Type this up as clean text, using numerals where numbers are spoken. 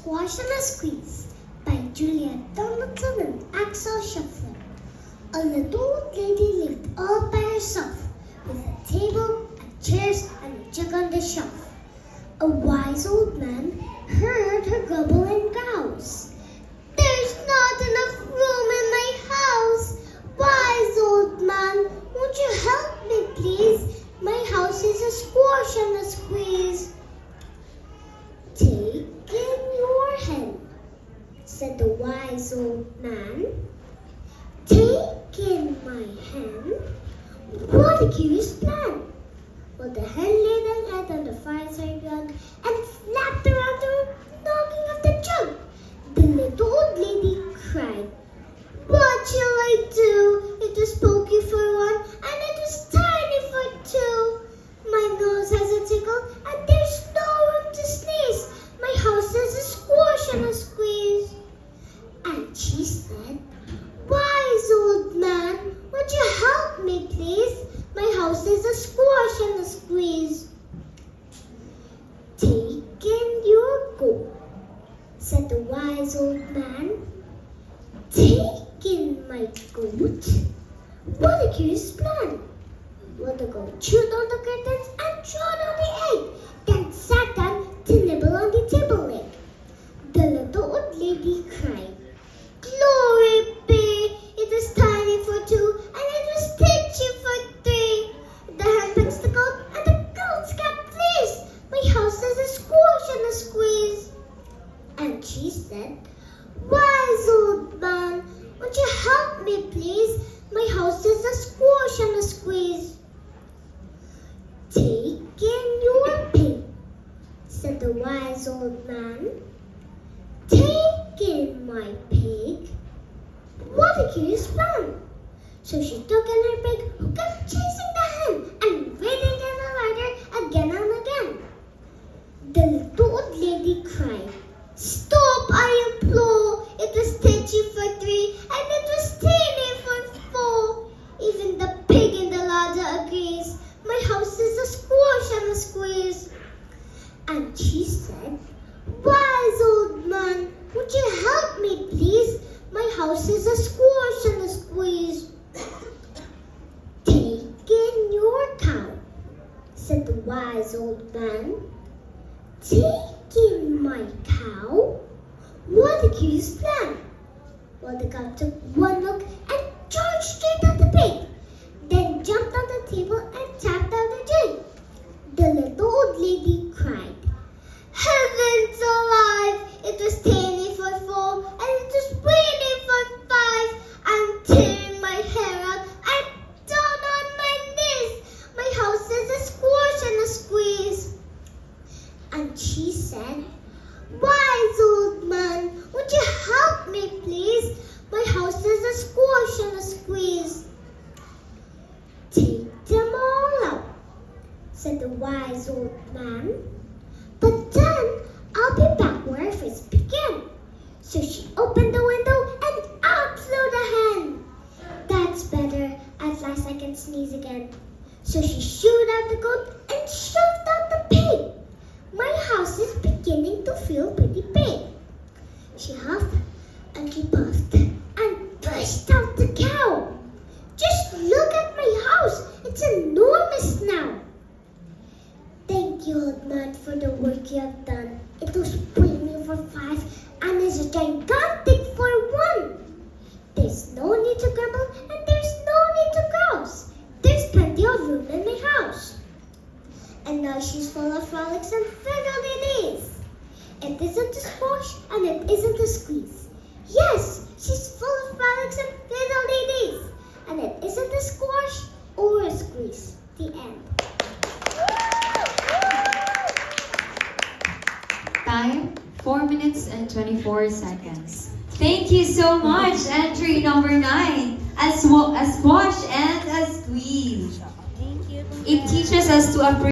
Squash and a Squeeze by Juliet Donaldson and Axel Shuffler. A little old lady lived all by herself, with a table, and chairs, and a jug on the shelf. A wise old man heard her grumble and grouse. "There's not enough room in my house. Wise old man, won't you help me please? My house is a squash and a squeeze." "Take in your hen," said the wise old man. "Take in my hen? What a curious plan!" Well, the hen laid her head on the fireside rug and flapped around the room, knocking off the jug. The little old lady cried, "What shall I do? It was pokey for one, and it was tiny for two. My nose has a tickle, and there's no room to sneeze. My house is a squash and a squeeze." And she said, "Wise old man, would you help me please? My house is a squash and a squeeze." "Take in your goat," said the wise old man. "Take in my goat? What a curious plan!" Well, the goat chewed on the curtains and trod on the egg, then sat down to nibble on the table leg. The little old lady cried, "Glory be! It was tiny for two, and it was stitchy for three. The hen pecks the goat, and the goat's got fleas. My house is a squash and a squeeze." And she said, "Wise old man, would you help me please? My house is a squash and a squeeze." "Take in your pig," said the wise old man. "Take in my pig? What a curious plan!" So she took in her pig, who kept chasing the hen and waiting in the larder again and again. The little old lady cried, "Stop, I implore! It was stitchy for three, and it was teeny for four. Even the pig in the larder agrees. My house is a squash and a squeeze." And she said, "Wise old man, would you help me please? My house is a squash and a squeeze." "Take in your cow," said the wise old man. "Take in my cow? What a curious plan!" Well, the cow took one look and charged straight at the pig, then jumped on the table and tapped out the jig. The little old lady cried, "Heavens alive! It was tiny for four, and it was weeny for five. I'm tearing my hair out. I'm down on my knees. My house is a squash and a squeeze." And she said, "Wise old man, would you help me please? My house is a squash and a squeeze." "Take them all out," said the wise old man. "But then I'll be back where I first began." So she opened the window and out flew the hen. "That's better. At last I can sneeze again." So she shooed out the goat and shoved out the pig. "My house is beginning to feel pretty big." She huffed and she puffed and pushed out the cow. "Just look at my house. It's enormous now." "Thank you, old man, for the work you have done. It was weeny for five and is gigantic for one. There's no need to grumble and there's no need to grouse. There's plenty of room in my house." And now she's full of frolics and fiddle-dee-dees. It isn't a squash and it isn't a squeeze. Yes, she's full of frolics and fiddle-dee-dees. And it isn't a squash or a squeeze. The end. Time, 4 minutes and 24 seconds. Thank you so much. Entry number 9, a squash and a squeeze. It teaches us to appreciate